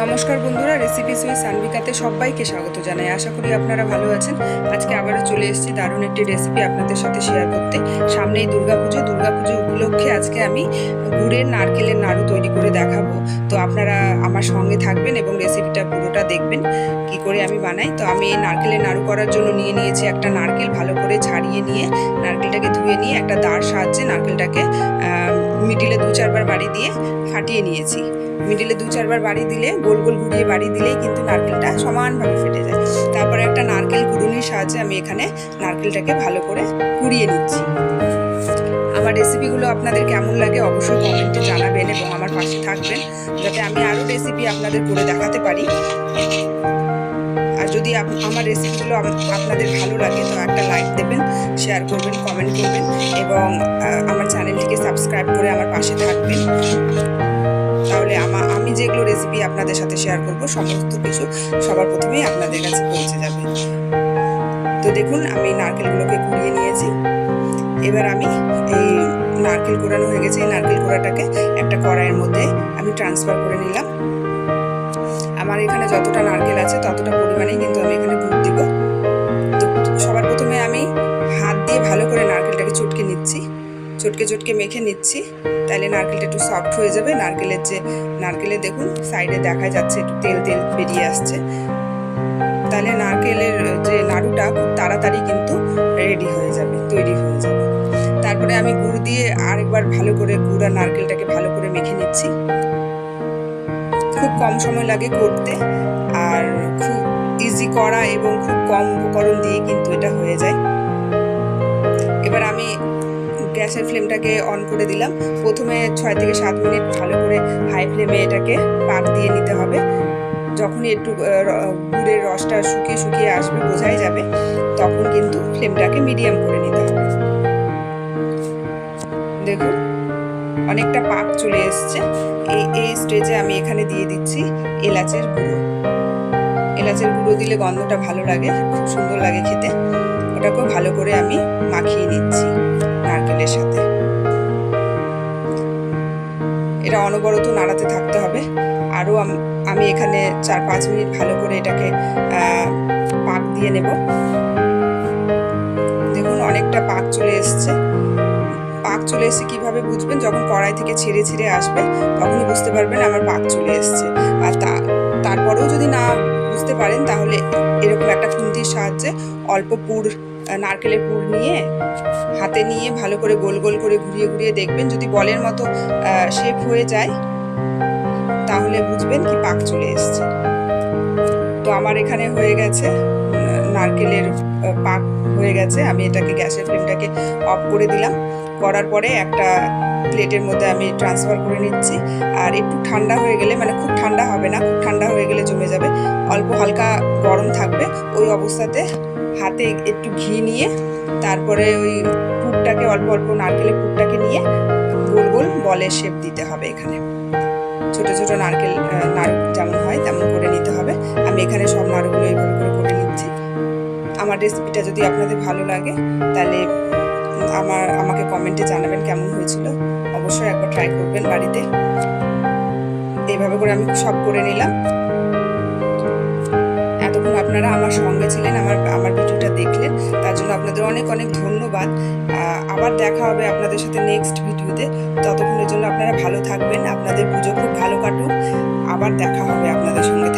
নমস্কার বন্ধুরা, রেসিপি সুই সানভিকাতে সবাইকে স্বাগত জানাই। আশা করি আপনারা ভালো আছেন। আজকে আবারও চলে এসেছি দারুণ একটি রেসিপি আপনাদের সাথে শেয়ার করতে। সামনেই দুর্গাপুজো উপলক্ষে আজকে আমি গুড়ের নারকেলের নাড়ু তৈরি করে দেখাবো। তো আপনারা আমার সঙ্গে থাকবেন এবং রেসিপিটা পুরোটা দেখবেন কি করে আমি বানাই। তো আমি এই নারকেলের নাড়ু করার জন্য নিয়েছি একটা নারকেল, ভালো করে ছাড়িয়ে নিয়ে নারকেলটাকে ধুয়ে নিয়ে একটা দাঁড় সাহায্যে নারকেলটাকে মিডিলে 2-4 বার বাড়ি দিয়ে ফাটিয়ে নিয়েছি। মিডিলে 2-4 বার বাড়ি দিলে, গোল গোল ঘুরিয়ে বাড়ি দিলেই কিন্তু নারকেলটা সমানভাবে ফেটে যায়। তারপরে একটা নারকেল কুড়ুনির সাহায্যে আমি এখানে নারকেলটাকে ভালো করে কুড়িয়ে নিচ্ছি। আমার রেসিপিগুলো আপনাদের কেমন লাগে অবশ্যই কমেন্টে জানাবেন এবং আমার পাশে থাকবেন যাতে আমি আরও রেসিপি আপনাদের করে দেখাতে পারি। আর যদি আমার রেসিপিগুলো আপনাদের ভালো লাগে তো একটা লাইক দেবেন, শেয়ার করবেন, কমেন্ট করবেন এবং আমার চ্যানেলটিকে সাবস্ক্রাইব করে আমার পাশে থাকবেন। তাহলে আমি যেগুলো রেসিপি আপনাদের সাথে শেয়ার করব সমস্ত কিছু সবার প্রথমেই আপনাদের কাছে পৌঁছে যাবে। তো দেখুন, আমি নারকেলগুলোকে কুড়িয়ে নিয়েছি। এবার আমি এই নারকেল কোড়ানো হয়ে গেছে, এই নারকেল কোড়াটাকে একটা কড়াইয়ের মধ্যে আমি ট্রান্সফার করে নিলাম। আমার এখানে যতটা নারকেল আছে ততটা পরিমাণেই কিন্তু আমি এখানে গুড় দিব। তো সবার প্রথমে আমি হাত দিয়ে ভালো করে নারকেলটাকে চটকে মেখে নিচ্ছি। তাহলে নারকেলটা একটু সফট হয়ে যাবে। নারকেলের দেখুন সাইডে দেখা যাচ্ছে একটু তেল বেরিয়ে আসছে। তাহলে নারকেলের যে নাড়ুটা খুব তাড়াতাড়ি কিন্তু তৈরি হয়ে যাবে। তারপরে আমি গুড় দিয়ে আরেকবার ভালো করে গুড় আর নারকেলটাকে ভালো করে মেখে নিচ্ছি। খুব কম সময় লাগে করতে, আর খুব ইজি করা এবং খুব কম উপকরণ দিয়ে কিন্তু এটা হয়ে যায়। এবার আমি গ্যাসের ফ্লেমটাকে অন করে দিলাম। প্রথমে 6 থেকে 7 মিনিট ভালো করে হাই ফ্লেমে এটাকে পাক দিয়ে নিতে হবে। যখনই একটু গুড়ের রসটা শুকিয়ে আসবে, বোঝাই যাবে, তখন কিন্তু ফ্লেমটাকে মিডিয়াম করে নিতে হবে। দেখুন অনেকটা পাক চলে এসছে। এই স্টেজে আমি এখানে দিয়ে দিচ্ছি এলাচের গুঁড়ো দিলে গন্ধটা ভালো লাগে, খুব সুন্দর লাগে খেতে। ওটাকেও ভালো করে আমি মাখিয়ে নিচ্ছি নারকেলের সাথে। এটা অনবরত নাড়াতে থাকতে হবে। আরও আমি এখানে 4-5 মিনিট ভালো করে এটাকে পাক দিয়ে নেব। দেখুন অনেকটা পাক চলে এসছে কিভাবে বুঝবেন? যখন কড়াই থেকে ছেড়ে আসবে তখনই বুঝতে পারবেন আমার পাক চলে এসছে। আর তারপরেও যদি না বুঝতে পারেন তাহলে এরকম একটা খুন্তির সাহায্যে অল্প নারকেলের পুর নিয়ে হাতে নিয়ে ভালো করে গোল গোল করে ঘুরিয়ে দেখবেন। যদি বলের মতো শেপ হয়ে যায় তাহলে বুঝবেন কি পাক চলে এসছে। তো আমার এখানে হয়ে গেছে, নারকেলের পাক হয়ে গেছে। আমি এটাকে গ্যাসের ফ্লেমটাকে অফ করে দিলাম। করার পরে একটা প্লেটের মধ্যে আমি ট্রান্সফার করে নিচ্ছি। আর একটু ঠান্ডা হয়ে গেলে, মানে খুব ঠান্ডা হবে না, খুব ঠান্ডা হয়ে গেলে জমে যাবে, অল্প হালকা গরম থাকবে, ওই অবস্থাতে হাতে একটু ঘি নিয়ে তারপরে ওই পুরটাকে অল্প নারকেলের পুরটাকে নিয়ে গোল গোল বলের শেপ দিতে হবে। এখানে ছোট ছোট নারু যেমন হয় তেমন করে নিতে হবে। আমি এখানে সব নাড়ুগুলো এইভাবে করে নিচ্ছি। আমার রেসিপিটা যদি আপনাদের ভালো লাগে তাহলে আমাকে কমেন্টে জানাবেন কেমন হয়েছিল। অবশ্যই একবার ট্রাই করবেন বাড়িতে। এইভাবে করে আমি সব করে নিলাম। এতক্ষণ আপনারা আমার সঙ্গে ছিলেন, আমার ভিডিওটা দেখলেন, তার জন্য আপনাদের অনেক ধন্যবাদ। আবার দেখা হবে আপনাদের সাথে নেক্সট ভিডিওতে। ততক্ষণের জন্য আপনারা ভালো থাকবেন, আপনাদের পুজো খুব ভালো কাটুক। আবার দেখা হবে আপনাদের সঙ্গে।